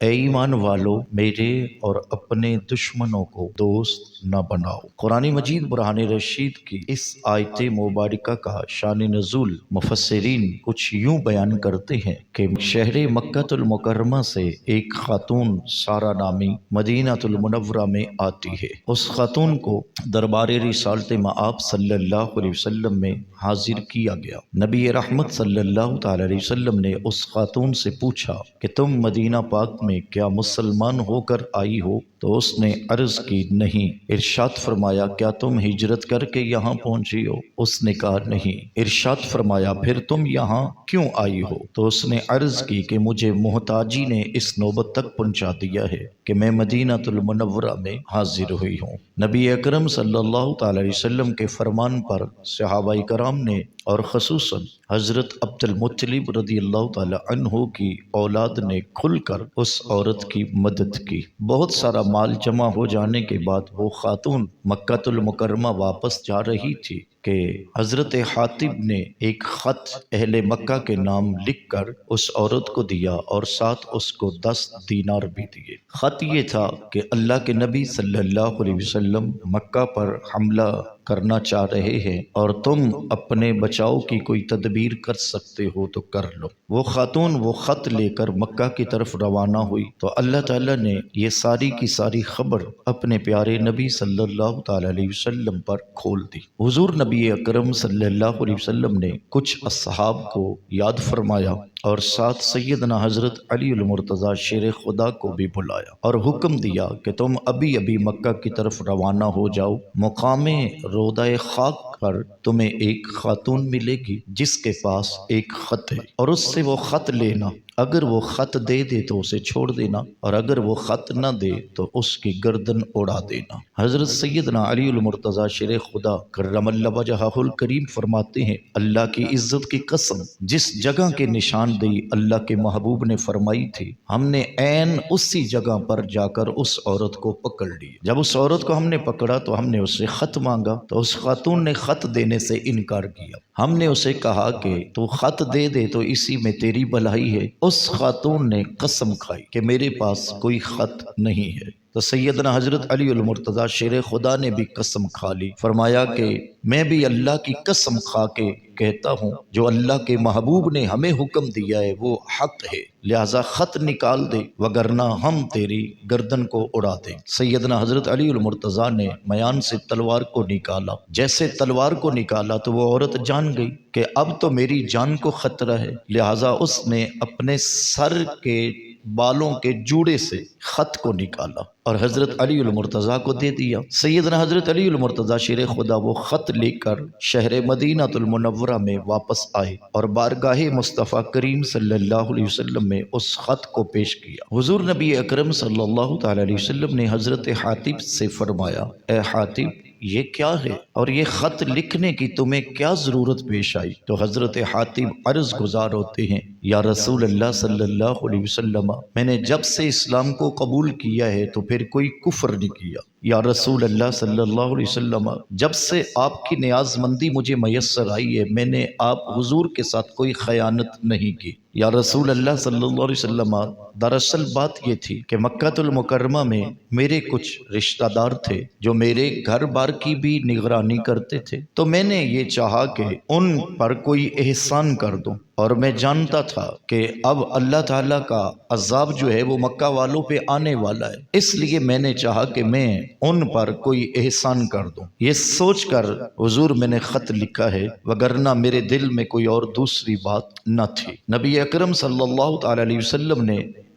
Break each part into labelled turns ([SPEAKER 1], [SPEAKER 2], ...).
[SPEAKER 1] اے ایمان والو میرے اور اپنے دشمنوں کو دوست نہ بناؤ۔ قرآن مجید برہان رشید کی اس آیت مبارکہ کا شان نزول مفسرین کچھ یوں بیان کرتے ہیں کہ شہر مکہ المکرمہ سے ایک خاتون سارہ نامی مدینہ المنورہ میں آتی ہے۔ اس خاتون کو دربار رسالت مآب صلی اللہ علیہ وسلم میں حاضر کیا گیا۔ نبی رحمت صلی اللہ تعالی علیہ وسلم نے اس خاتون سے پوچھا کہ تم مدینہ پاک میں کیا مسلمان ہو کر آئی ہو؟ تو اس نے عرض کی نہیں۔ ارشاد فرمایا کیا تم ہجرت کر کے یہاں پہنچی ہو؟ اس نے کہا نہیں۔ ارشاد فرمایا پھر تم یہاں کیوں آئی ہو؟ تو اس نے عرض کی کہ مجھے محتاجی نے اس نوبت تک پہنچا دیا ہے کہ میں مدینہ المنورہ میں حاضر ہوئی ہوں۔ نبی اکرم صلی اللہ تعالی علیہ وسلم کے فرمان پر صحابہ کرام نے اور خصوصاً حضرت عبد المطلب رضی اللہ تعالی عنہ کی اولاد نے کھل کر اس عورت کی مدد کی۔ بہت سارا مال جمع ہو جانے کے بعد وہ خاتون مکہ المکرمہ واپس جا رہی تھی کہ حضرت حاتب نے ایک خط اہل مکہ کے نام لکھ کر اس عورت کو دیا اور ساتھ اس کو 10 دینار بھی دیے۔ خط یہ تھا کہ اللہ کے نبی صلی اللہ علیہ وسلم مکہ پر حملہ کرنا چاہ رہے ہیں اور تم اپنے بچاؤ کی کوئی تدبیر کر سکتے ہو تو کر لو۔ وہ خاتون وہ خط لے کر مکہ کی طرف روانہ ہوئی تو اللہ تعالیٰ نے یہ ساری کی ساری خبر اپنے پیارے نبی صلی اللہ تعالی علیہ وسلم پر کھول دی۔ حضور نبی اکرم صلی اللہ علیہ وسلم نے کچھ اصحاب کو یاد فرمایا اور ساتھ سیدنا حضرت علی المرتضیٰ شیر خدا کو بھی بلایا اور حکم دیا کہ تم ابھی ابھی مکہ کی طرف روانہ ہو جاؤ۔ مقام رودہ خاک پر تمہیں ایک خاتون ملے گی جس کے پاس ایک خط ہے اور اس سے وہ خط لینا۔ اگر وہ خط دے دے تو اسے چھوڑ دینا اور اگر وہ خط نہ دے تو اس کی گردن اڑا دینا۔ حضرت سیدنا علی المرتضیٰ شیر خدا کرم اللہ وجہہ الکریم فرماتے ہیں اللہ کی عزت کی قسم جس جگہ کے نشاندہی اللہ کے محبوب نے فرمائی تھی ہم نے عین اسی جگہ پر جا کر اس عورت کو پکڑ لی۔ جب اس عورت کو ہم نے پکڑا تو ہم نے اس سے خط مانگا تو اس خاتون نے خط دینے سے انکار کیا۔ ہم نے اسے کہا کہ تو خط دے دے تو اسی میں تیری بھلائی ہے۔ اس خاتون نے قسم کھائی کہ میرے پاس کوئی خط نہیں ہے۔ تو سیدنا حضرت علی المرتضیٰ شیر خدا نے بھی قسم کھا لی، فرمایا کہ میں بھی اللہ کی قسم کھا کے کہتا ہوں جو اللہ کے محبوب نے ہمیں حکم دیا ہے وہ حق ہے، لہذا خط نکال دے وگرنہ ہم تیری گردن کو اڑا دیں۔ سیدنا حضرت علی المرتضیٰ نے میان سے تلوار کو نکالا۔ جیسے تلوار کو نکالا تو وہ عورت جان گئی کہ اب تو میری جان کو خطرہ ہے، لہذا اس نے اپنے سر کے بالوں کے جوڑے سے خط کو نکالا اور حضرت علی المرتضیٰ کو دے دیا۔ سیدنا حضرت علی المرتضیٰ شیر خدا وہ خط لے کر شہر مدینہ المنورہ میں واپس آئے اور بارگاہ مصطفیٰ کریم صلی اللہ علیہ وسلم میں اس خط کو پیش کیا۔ حضور نبی اکرم صلی اللہ تعالی علیہ وسلم نے حضرت حاتب سے فرمایا اے حاتب یہ کیا ہے اور یہ خط لکھنے کی تمہیں کیا ضرورت پیش آئی؟ تو حضرت حاتب عرض گزار ہوتے ہیں یا رسول اللہ صلی اللہ علیہ وسلم میں نے جب سے اسلام کو قبول کیا ہے تو پھر کوئی کفر نہیں کیا۔ یا رسول اللہ صلی اللہ علیہ وسلم جب سے آپ کی نیاز مندی مجھے میسر آئی ہے میں نے آپ حضور کے ساتھ کوئی خیانت نہیں کی۔ یا رسول اللہ صلی اللہ علیہ وسلم دراصل بات یہ تھی کہ مکہ المکرمہ میں میرے کچھ رشتہ دار تھے جو میرے گھر بار کی بھی نگرانی کرتے تھے، تو میں نے یہ چاہا کہ ان پر کوئی احسان کر دوں اور میں جانتا تھا کہ اب اللہ تعالیٰ کا عذاب جو ہے وہ مکہ والوں پہ آنے والا ہے، اس لیے میں نے چاہا کہ میں ان پر کوئی احسان کر دوں۔ یہ سوچ کر حضور میں نے خط لکھا ہے وگرنہ میرے دل میں کوئی اور دوسری بات نہ تھی۔ نبی اکرم صلی اللہ تعالی علیہ وسلم نے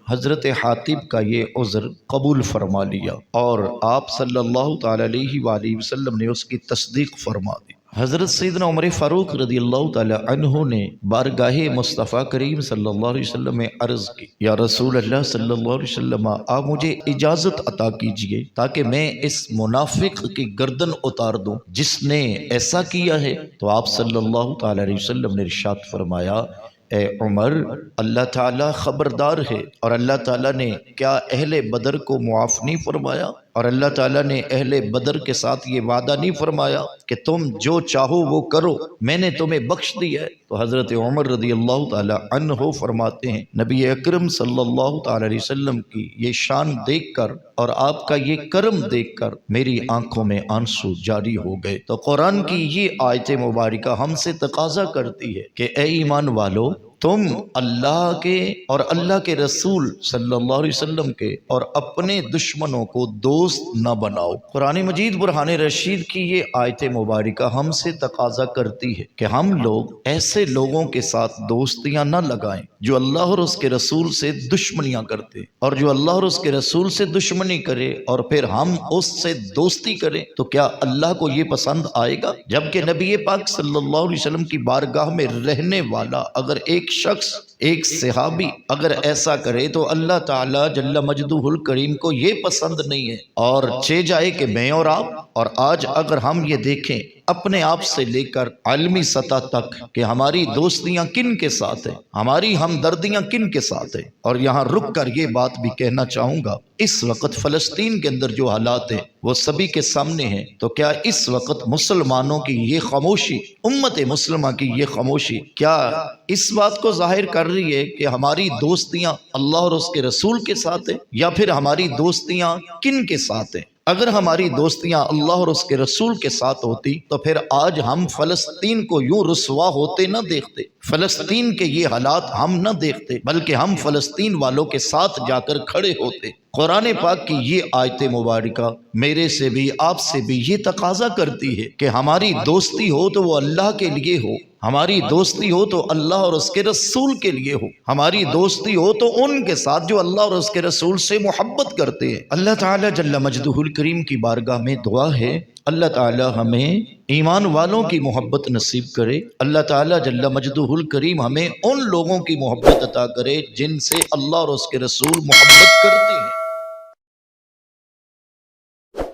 [SPEAKER 1] حضرت حاتب کا یہ عذر قبول فرما لیا اور آپ صلی اللہ تعالی علیہ وآلہ وسلم نے اس کی تصدیق فرما دی۔ حضرت سیدنا عمر فاروق رضی اللہ تعالی عنہ نے بارگاہ مصطفیٰ کریم صلی اللہ علیہ وسلم میں عرض کی یا رسول اللہ صلی اللہ علیہ وسلم آپ مجھے اجازت عطا کیجئے تاکہ میں اس منافق کی گردن اتار دوں جس نے ایسا کیا ہے۔ تو آپ صلی اللہ تعالی علیہ وسلم نے ارشاد فرمایا اے عمر اللہ تعالیٰ خبردار ہے اور اللہ تعالیٰ نے کیا اہل بدر کو معاف نہیں فرمایا؟ اور اللہ تعالیٰ نے اہل بدر کے ساتھ یہ وعدہ نہیں فرمایا کہ تم جو چاہو وہ کرو، میں نے تمہیں بخش دیا ہے؟ تو حضرت عمر رضی اللہ تعالی عنہ فرماتے ہیں نبی اکرم صلی اللہ تعالی علیہ وسلم کی یہ شان دیکھ کر اور آپ کا یہ کرم دیکھ کر میری آنکھوں میں آنسو جاری ہو گئے۔ تو قرآن کی یہ آیت مبارکہ ہم سے تقاضا کرتی ہے کہ اے ایمان والو، تم اللہ کے اور اللہ کے رسول صلی اللہ علیہ وسلم کے اور اپنے دشمنوں کو دوست نہ بناؤ۔ قرآن مجید برہان رشید کی یہ آیت مبارکہ ہم سے تقاضا کرتی ہے کہ ہم لوگ ایسے لوگوں کے ساتھ دوستیاں نہ لگائیں جو اللہ اور اس کے رسول سے دشمنیاں کرتے، اور جو اللہ اور اس کے رسول سے دشمنی کرے اور پھر ہم اس سے دوستی کریں تو کیا اللہ کو یہ پسند آئے گا؟ جبکہ نبی پاک صلی اللہ علیہ وسلم کی بارگاہ میں رہنے والا اگر ایک شخص، ایک صحابی اگر ایسا کرے تو اللہ تعالیٰ جل مجدہ الکریم کو یہ پسند نہیں ہے، اور چہ جائے کہ میں اور آپ، اور آج اگر ہم یہ دیکھیں اپنے آپ سے لے کر عالمی سطح تک کہ ہماری دوستیاں کن کے ساتھ ہیں، ہماری ہمدردیاں کن کے ساتھ ہیں، اور یہاں رک کر یہ بات بھی کہنا چاہوں گا اس وقت فلسطین کے اندر جو حالات ہیں وہ سبھی کے سامنے ہیں، تو کیا اس وقت مسلمانوں کی یہ خاموشی، امت مسلمہ کی یہ خاموشی کیا اس بات کو ظاہر کر رہی ہے کہ ہماری دوستیاں اللہ اور اس کے رسول کے ساتھ ہیں، یا پھر ہماری دوستیاں کن کے ساتھ ہیں؟ اگر ہماری دوستیاں اللہ اور اس کے رسول کے ساتھ ہوتی تو پھر آج ہم فلسطین کو یوں رسوا ہوتے نہ دیکھتے، فلسطین کے یہ حالات ہم نہ دیکھتے، بلکہ ہم فلسطین والوں کے ساتھ جا کر کھڑے ہوتے۔ قرآن پاک کی یہ آیت مبارکہ میرے سے بھی آپ سے بھی یہ تقاضا کرتی ہے کہ ہماری دوستی ہو تو وہ اللہ کے لیے ہو، ہماری دوستی ہو تو اللہ اور اس کے رسول کے لیے ہو، ہماری دوستی ہو تو ان کے ساتھ جو اللہ اور اس کے رسول سے محبت کرتے ہیں۔ اللہ تعالیٰ جل مجدہ الکریم کی بارگاہ میں دعا ہے اللہ تعالیٰ ہمیں ایمان والوں کی محبت نصیب کرے، اللہ تعالیٰ جل مجدہ الکریم ہمیں ان لوگوں کی محبت عطا کرے جن سے اللہ اور اس کے رسول محبت کرتے